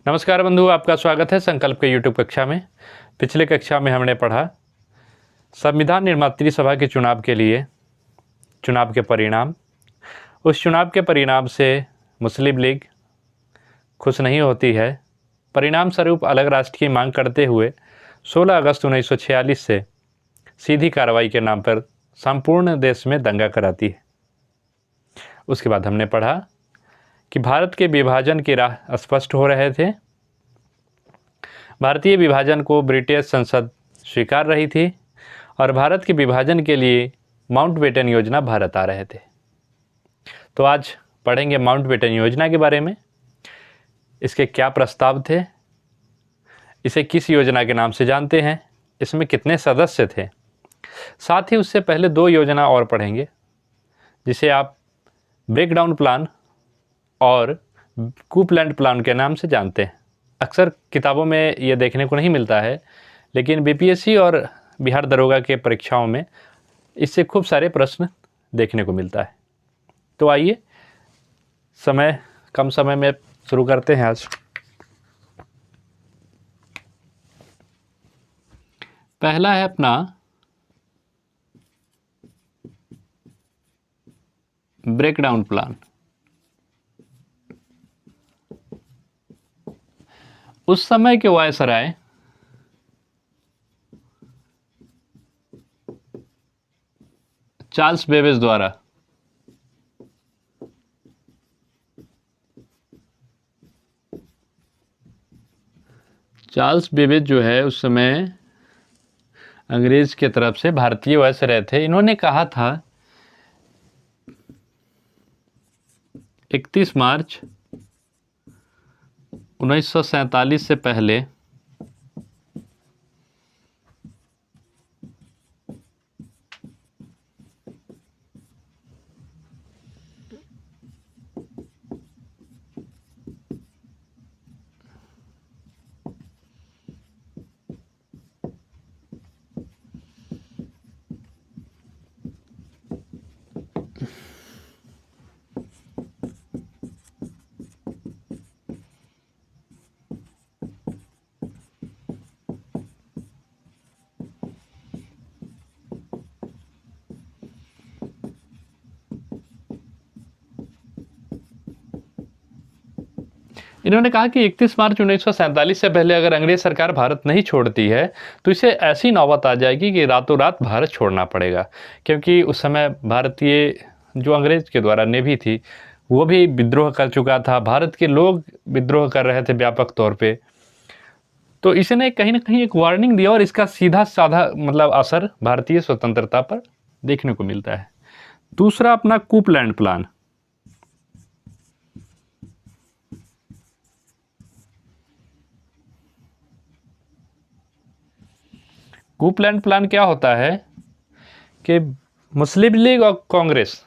नमस्कार बंधु, आपका स्वागत है संकल्प के यूट्यूब कक्षा में। पिछले कक्षा में हमने पढ़ा संविधान निर्मात्री सभा के चुनाव के लिए चुनाव के परिणाम। उस चुनाव के परिणाम से मुस्लिम लीग खुश नहीं होती है। परिणाम स्वरूप अलग राष्ट्र की मांग करते हुए 16 अगस्त 1946 से सीधी कार्रवाई के नाम पर संपूर्ण देश में दंगा कराती है। उसके बाद हमने पढ़ा कि भारत के विभाजन की राह स्पष्ट हो रहे थे। भारतीय विभाजन को ब्रिटिश संसद स्वीकार रही थी और भारत के विभाजन के लिए माउंटबेटन योजना भारत आ रहे थे। तो आज पढ़ेंगे माउंटबेटन योजना के बारे में। इसके क्या प्रस्ताव थे, इसे किस योजना के नाम से जानते हैं, इसमें कितने सदस्य थे। साथ ही उससे पहले दो योजना और पढ़ेंगे जिसे आप ब्रेकडाउन प्लान और कूपलैंड प्लान के नाम से जानते हैं। अक्सर किताबों में ये देखने को नहीं मिलता है, लेकिन बीपीएससी और बिहार दरोगा के परीक्षाओं में इससे खूब सारे प्रश्न देखने को मिलता है। तो आइए कम समय में शुरू करते हैं। आज पहला है अपना ब्रेकडाउन प्लान। उस समय के वायसराय चार्ल्स बेबेज द्वारा चार्ल्स बेबेज जो है उस समय अंग्रेज के तरफ से भारतीय वायसराय थे। इन्होंने कहा था 31 मार्च 1947 से पहले इन्होंने कहा कि 31 मार्च 1947 से पहले अगर अंग्रेज सरकार भारत नहीं छोड़ती है तो इसे ऐसी नौबत आ जाएगी कि रातों रात भारत छोड़ना पड़ेगा। क्योंकि उस समय भारतीय जो अंग्रेज के द्वारा नेवी थी वो भी विद्रोह कर चुका था, भारत के लोग विद्रोह कर रहे थे व्यापक तौर पे। तो इसने कहीं ना कहीं एक वार्निंग दिया और इसका सीधा साधा असर भारतीय स्वतंत्रता पर देखने को मिलता है। दूसरा अपना कूपलैंड प्लान। कूपलैंड प्लान क्या होता है कि मुस्लिम लीग और कांग्रेस,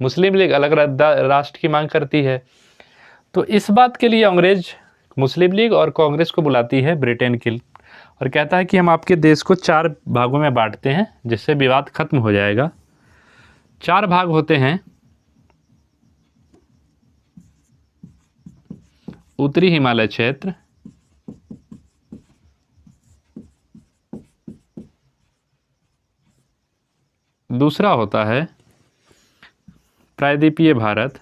मुस्लिम लीग अलग राष्ट्र की मांग करती है, तो इस बात के लिए अंग्रेज मुस्लिम लीग और कांग्रेस को बुलाती है ब्रिटेन की और कहता है कि हम आपके देश को 4 भागों में बांटते हैं जिससे विवाद खत्म हो जाएगा। 4 भाग होते हैं। उत्तरी हिमालय क्षेत्र, दूसरा होता है प्रायद्वीपीय भारत,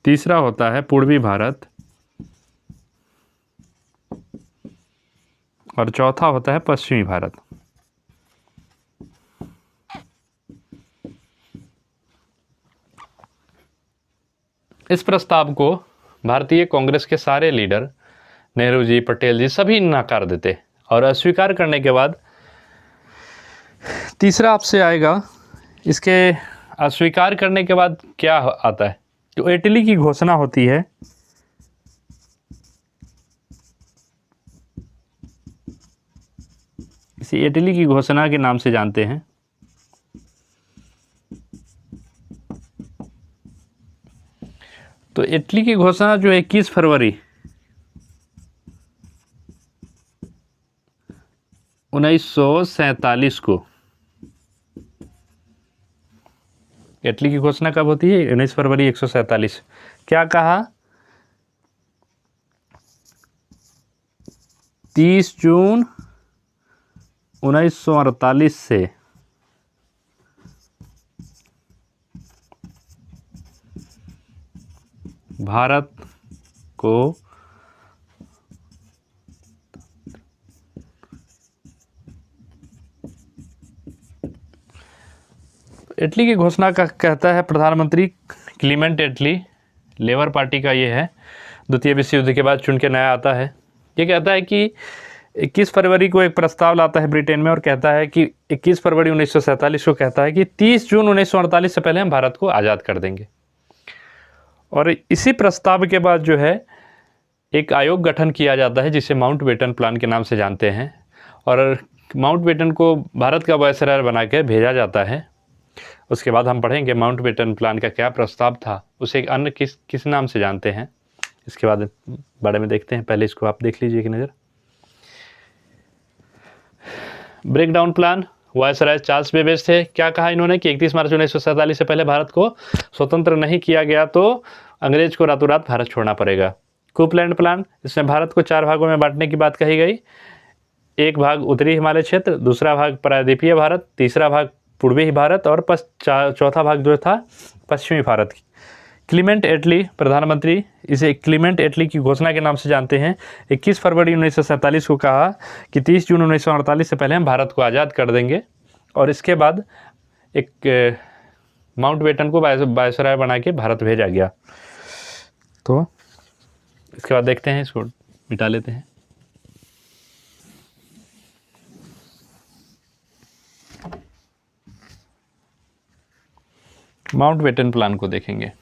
तीसरा होता है पूर्वी भारत और चौथा होता है पश्चिमी भारत। इस प्रस्ताव को भारतीय कांग्रेस के सारे लीडर, नेहरू जी, पटेल जी, सभी नकार देते और अस्वीकार करने के बाद तीसरा आपसे आएगा। इसके अस्वीकार करने के बाद क्या आता है, जो इटली की घोषणा होती है। इसी इटली की घोषणा के नाम से जानते हैं। तो इटली की घोषणा जो 21 फरवरी 1947 को इटली की घोषणा कब होती है? 19 फरवरी 147। क्या कहा? 30 जून 1948 से भारत को इटली की घोषणा का कहता है प्रधानमंत्री क्लीमेंट इटली, लेबर पार्टी का ये है, द्वितीय विश्व युद्ध के बाद चुन के नया आता है। ये कहता है कि 21 फरवरी को एक प्रस्ताव लाता है ब्रिटेन में और कहता है कि 21 फरवरी 1947 को कहता है कि 30 जून 1948 से पहले हम भारत को आज़ाद कर देंगे। और इसी प्रस्ताव के बाद जो है एक आयोग गठन किया जाता है जिसे माउंटबेटन प्लान के नाम से जानते हैं, और माउंटबेटन को भारत का वायसराय बना के भेजा जाता है। उसके बाद हम पढ़ेंगे माउंटबेटन प्लान का क्या प्रस्ताव था, उसे एक अन्य किस नाम से जानते हैं, इसके बाद बारे में देखते हैं। पहले इसको आप देख लीजिए एक नज़र। Break down plan, viceroy Charles Babbage थे। क्या कहा इन्होंने कि 31 मार्च 1947 से पहले भारत को स्वतंत्र नहीं किया गया तो अंग्रेज को रातों रात भारत छोड़ना पड़ेगा। कूपलैंड प्लान, इसमें भारत को 4 भागों में बांटने की बात कही गई। एक भाग उत्तरी हिमालय क्षेत्र, दूसरा भाग प्रायद्वीपीय भारत, तीसरा भाग पूर्वी भारत और चौथा भाग जो था पश्चिमी भारत की। क्लीमेंट एटली प्रधानमंत्री, इसे क्लीमेंट एटली की घोषणा के नाम से जानते हैं। 21 फरवरी 1947 को कहा कि 30 जून 1948 से पहले हम भारत को आज़ाद कर देंगे, और इसके बाद एक माउंटबेटन को वायसराय बना के भारत भेजा गया। तो इसके बाद देखते हैं, इसको मिटा लेते हैं। माउंटबेटन प्लान को देखेंगे।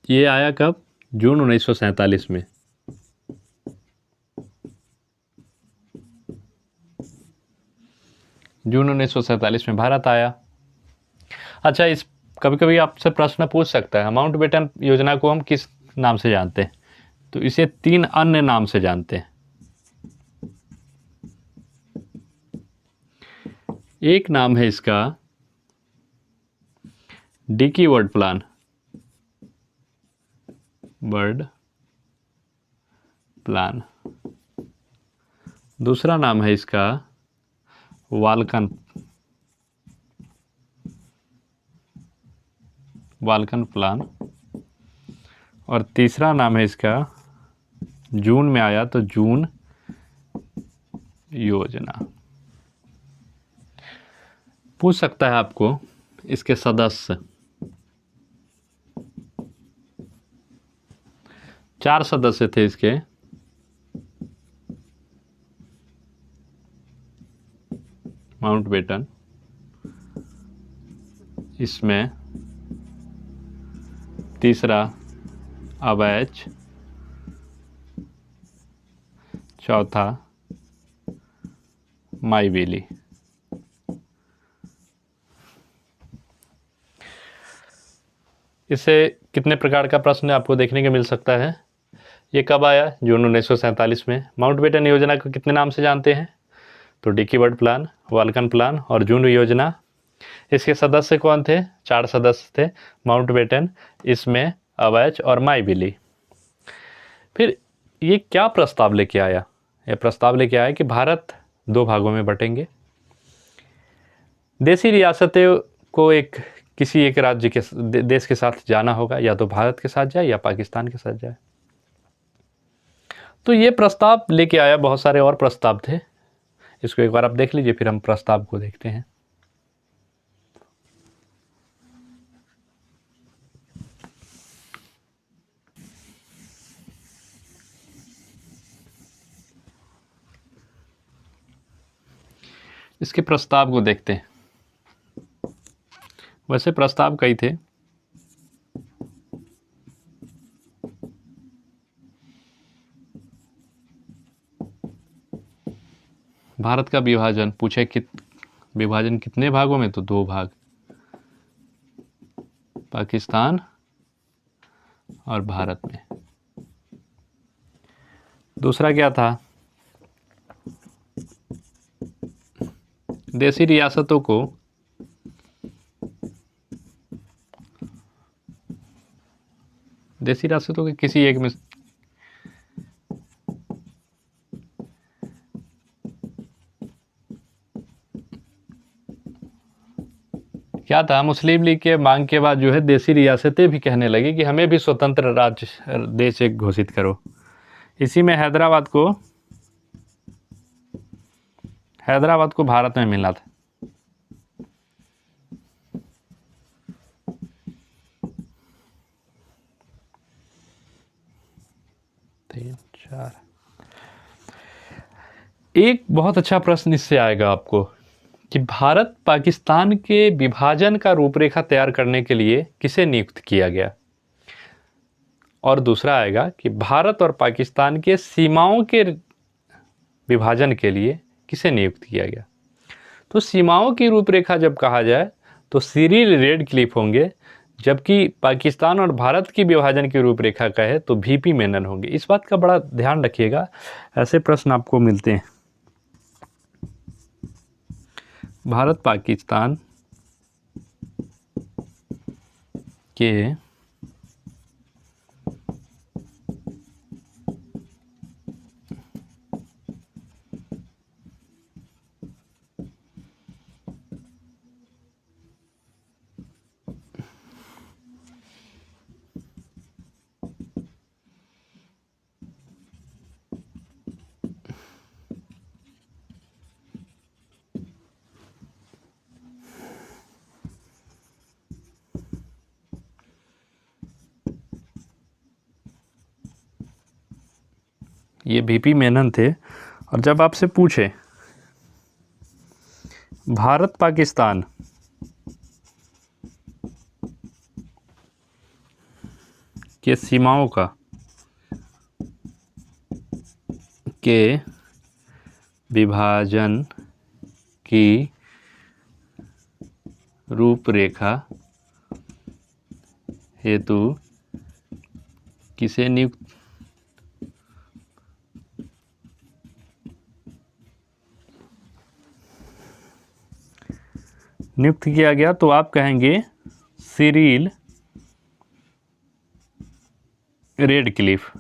ये आया कब? जून 1947 में। जून 1947 में भारत आया। अच्छा, इस कभी कभी आपसे प्रश्न पूछ सकता है माउंटबेटन योजना को हम किस नाम से जानते हैं, तो इसे 3 अन्य नाम से जानते हैं। एक नाम है इसका Dickie Bird plan, Bird plan. दूसरा नाम है इसका वाल्कन प्लान, और तीसरा नाम है इसका, जून में आया तो जून योजना। पूछ सकता है आपको इसके सदस्य। 4 सदस्य थे इसके। माउंटबेटन, इसमें तीसरा अवैच, चौथा माईवेली। इससे कितने प्रकार का प्रश्न आपको देखने को मिल सकता है। ये कब आया? जून 1947 में। माउंटबेटन योजना को कितने नाम से जानते हैं? तो डिकी वर्ड प्लान, वाल्कन प्लान और जून योजना। इसके सदस्य कौन थे? 4 सदस्य थे माउंटबेटन, इसमें अवैच और माईवेली। फिर ये क्या प्रस्ताव लेके आया? ये प्रस्ताव लेके आया कि भारत 2 भागों में बटेंगे। देशी रियासतें को किसी एक राज्य के देश के साथ जाना होगा, या तो भारत के साथ जाए या पाकिस्तान के साथ जाए। तो ये प्रस्ताव लेके आया। बहुत सारे और प्रस्ताव थे, इसको एक बार आप देख लीजिए, फिर हम प्रस्ताव को देखते हैं। इसके प्रस्ताव को देखते हैं। वैसे प्रस्ताव कई थे। भारत का विभाजन पूछे कि विभाजन कितने भागों में? तो 2 भाग। पाकिस्तान और भारत में। दूसरा क्या था, देशी रियासतों को के किसी एक में क्या था, मुस्लिम लीग के मांग के बाद जो है देशी रियासतें भी कहने लगी कि हमें भी स्वतंत्र राज्य देश एक घोषित करो। इसी में हैदराबाद को भारत में मिला था। तीन चार, एक बहुत अच्छा प्रश्न इससे आएगा आपको कि भारत पाकिस्तान के विभाजन का रूपरेखा तैयार करने के लिए किसे नियुक्त किया गया। और दूसरा आएगा कि भारत और पाकिस्तान के सीमाओं के विभाजन के लिए किसे नियुक्त किया गया। तो सीमाओं की रूपरेखा जब कहा जाए तो सिरिल रेडक्लिफ होंगे, जबकि पाकिस्तान और भारत की विभाजन की रूपरेखा कहे तो वीपी मेनन होंगे। इस बात का बड़ा ध्यान रखिएगा, ऐसे प्रश्न आपको मिलते हैं। भारत पाकिस्तान के ये वीपी मेनन थे। और जब आपसे पूछे भारत पाकिस्तान के सीमाओं के विभाजन की रूपरेखा हेतु किसे नियुक्त किया गया, तो आप कहेंगे सिरिल रेडक्लिफ।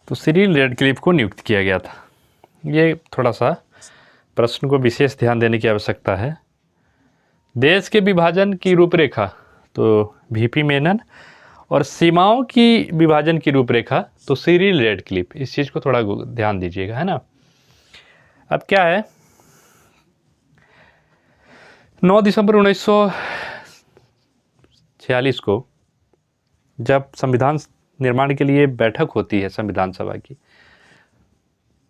तो सिरिल रेडक्लिफ को नियुक्त किया गया था। ये थोड़ा सा प्रश्न को विशेष ध्यान देने की आवश्यकता है। देश के विभाजन की रूपरेखा तो वीपी मेनन, और सीमाओं की विभाजन की रूपरेखा तो सिरिल रेडक्लिफ। इस चीज़ को थोड़ा ध्यान दीजिएगा, है ना। अब क्या है, 9 दिसंबर 1946 को जब संविधान निर्माण के लिए बैठक होती है संविधान सभा की,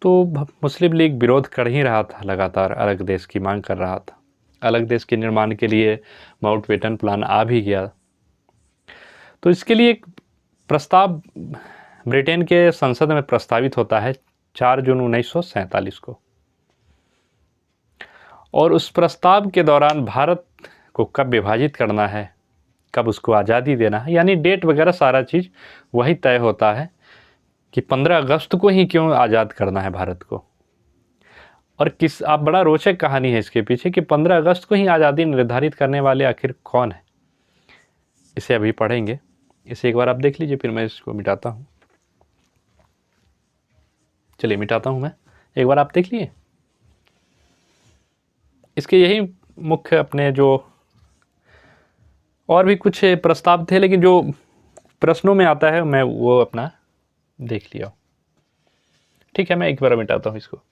तो मुस्लिम लीग विरोध कर ही रहा था, लगातार अलग देश की मांग कर रहा था। अलग देश के निर्माण के लिए माउंटबेटन प्लान आ भी गया। तो इसके लिए एक प्रस्ताव ब्रिटेन के संसद में प्रस्तावित होता है 4 जून 1947 को। और उस प्रस्ताव के दौरान भारत को कब विभाजित करना है, कब उसको आज़ादी देना है, यानी डेट वगैरह सारा चीज़ वही तय होता है कि 15 अगस्त को ही क्यों आज़ाद करना है भारत को। और आप बड़ा रोचक कहानी है इसके पीछे कि 15 अगस्त को ही आज़ादी निर्धारित करने वाले आखिर कौन है, इसे अभी पढ़ेंगे। इसे एक बार आप देख लीजिए, फिर मैं इसको मिटाता हूँ। चलिए मिटाता हूँ मैं, एक बार आप देख लिए। इसके यही मुख्य अपने जो और भी कुछ प्रस्ताव थे, लेकिन जो प्रश्नों में आता है मैं वो अपना देख लिया। ठीक है, मैं एक बार मिटाता हूँ इसको।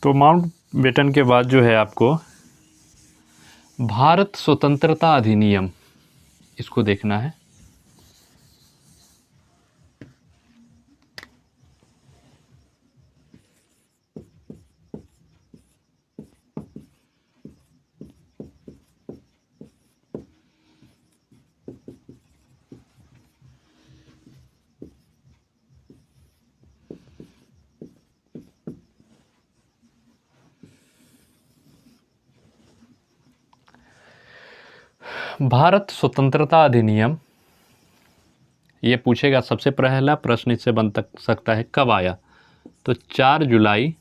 तो माउंटबेटन के बाद जो है आपको भारत स्वतंत्रता अधिनियम, इसको देखना है। भारत स्वतंत्रता अधिनियम, ये पूछेगा सबसे पहला प्रश्न इससे बन सकता है कब आया, तो 4 जुलाई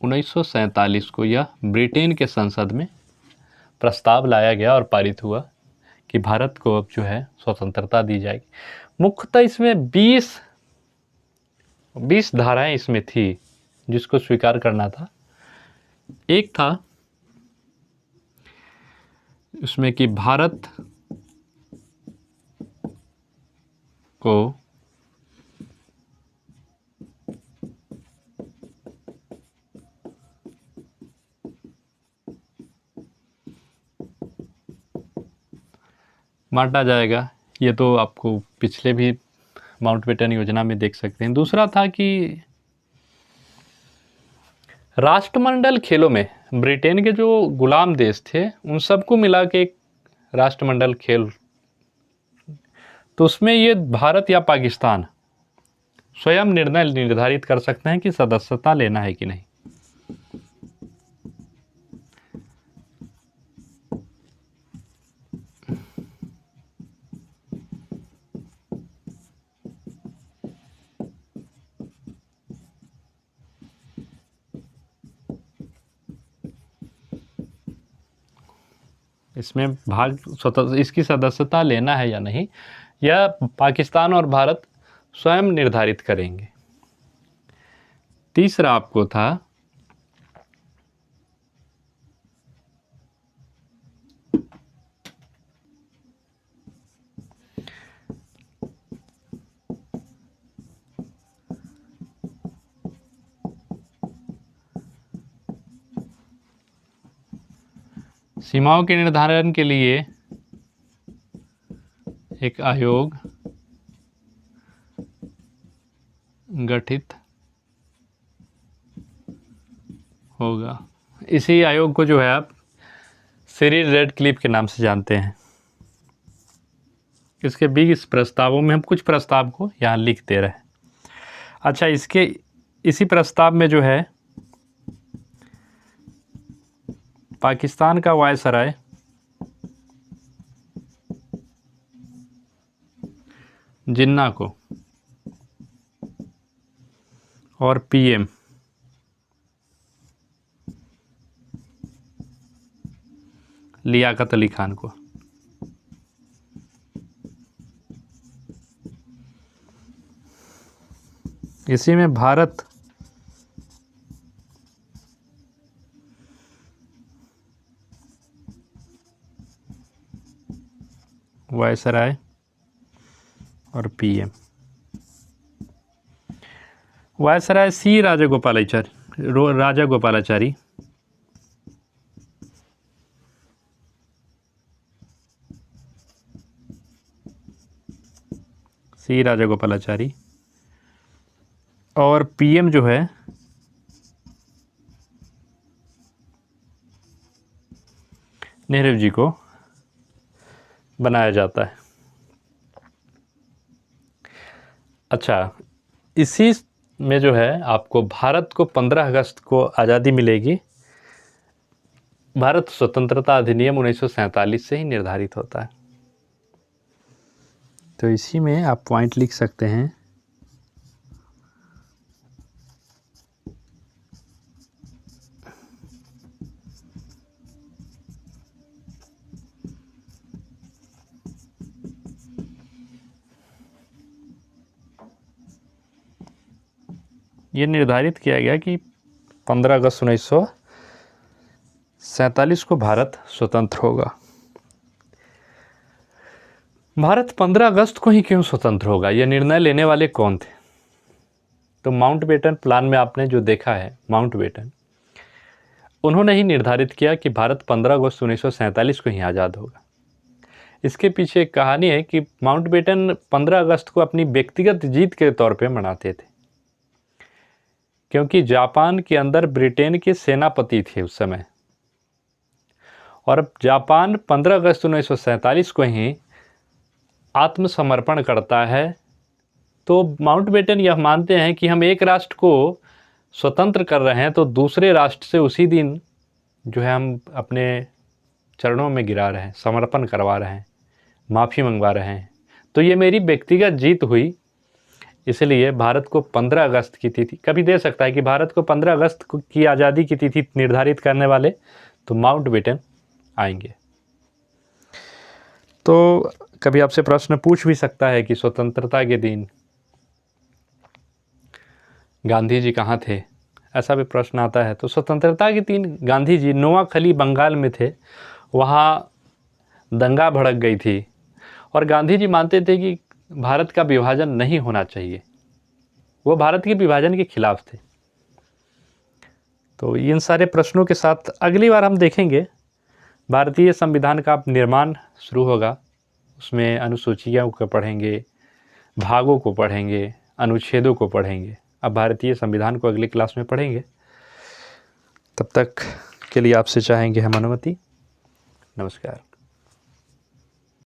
1947 को यह ब्रिटेन के संसद में प्रस्ताव लाया गया और पारित हुआ कि भारत को अब जो है स्वतंत्रता दी जाएगी। मुख्यतः इसमें 20 धाराएं इसमें थी जिसको स्वीकार करना था। एक था इसमें कि भारत को बांटा जाएगा, ये तो आपको पिछले भी माउंटबेटन योजना में देख सकते हैं। दूसरा था कि राष्ट्रमंडल खेलों में ब्रिटेन के जो गुलाम देश थे उन सबको मिला के एक राष्ट्रमंडल खेल, तो उसमें ये भारत या पाकिस्तान स्वयं निर्णय निर्धारित कर सकते हैं कि सदस्यता लेना है कि नहीं। इसमें भाग स्वतंत्र इसकी सदस्यता लेना है या नहीं, यह पाकिस्तान और भारत स्वयं निर्धारित करेंगे। तीसरा आपको था सीमाओं के निर्धारण के लिए एक आयोग गठित होगा। इसी आयोग को जो है आप सिरिल रेडक्लिफ के नाम से जानते हैं। इसके 20 प्रस्तावों में हम कुछ प्रस्ताव को यहाँ लिख दे रहे हैं। अच्छा, इसी प्रस्ताव में जो है पाकिस्तान का वायसराय जिन्ना को और पीएम लियाकत अली खान को इसी में भारत वायसराय और पीएम। वायसराय सी राजागोपालाचारी, सी राजागोपालाचारी और पीएम जो है नेहरू जी को बनाया जाता है। अच्छा, इसी में जो है आपको भारत को 15 अगस्त को आज़ादी मिलेगी। भारत स्वतंत्रता अधिनियम 1947 से ही निर्धारित होता है। तो इसी में आप पॉइंट लिख सकते हैं ये निर्धारित किया गया कि 15 अगस्त 1947 को भारत स्वतंत्र होगा। भारत 15 अगस्त को ही क्यों स्वतंत्र होगा, यह निर्णय लेने वाले कौन थे? तो माउंटबेटन प्लान में आपने जो देखा है, माउंटबेटन उन्होंने ही निर्धारित किया कि भारत 15 अगस्त 1947 को ही आज़ाद होगा। इसके पीछे एक कहानी है कि माउंटबेटन 15 अगस्त को अपनी व्यक्तिगत जीत के तौर पे मनाते थे, क्योंकि जापान के अंदर ब्रिटेन के सेनापति थे उस समय, और जापान 15 अगस्त 1947 को ही आत्मसमर्पण करता है। तो माउंटबेटन यह मानते हैं कि हम एक राष्ट्र को स्वतंत्र कर रहे हैं, तो दूसरे राष्ट्र से उसी दिन जो है हम अपने चरणों में गिरा रहे हैं, समर्पण करवा रहे हैं, माफ़ी मंगवा रहे हैं। तो ये मेरी व्यक्तिगत जीत हुई, इसलिए भारत को 15 अगस्त की तिथि, कभी दे सकता है कि भारत को 15 अगस्त की आज़ादी की तिथि निर्धारित करने वाले तो माउंटबेटन आएंगे। तो कभी आपसे प्रश्न पूछ भी सकता है कि स्वतंत्रता के दिन गांधी जी कहाँ थे, ऐसा भी प्रश्न आता है। तो स्वतंत्रता के दिन गांधी जी नोआखली बंगाल में थे, वहाँ दंगा भड़क गई थी और गांधी जी मानते थे कि भारत का विभाजन नहीं होना चाहिए, वो भारत के विभाजन के खिलाफ थे। तो इन सारे प्रश्नों के साथ अगली बार हम देखेंगे भारतीय संविधान का निर्माण शुरू होगा, उसमें अनुसूचियों को पढ़ेंगे, भागों को पढ़ेंगे, अनुच्छेदों को पढ़ेंगे। अब भारतीय संविधान को अगली क्लास में पढ़ेंगे। तब तक के लिए आपसे चाहेंगे हम अनुमति। नमस्कार।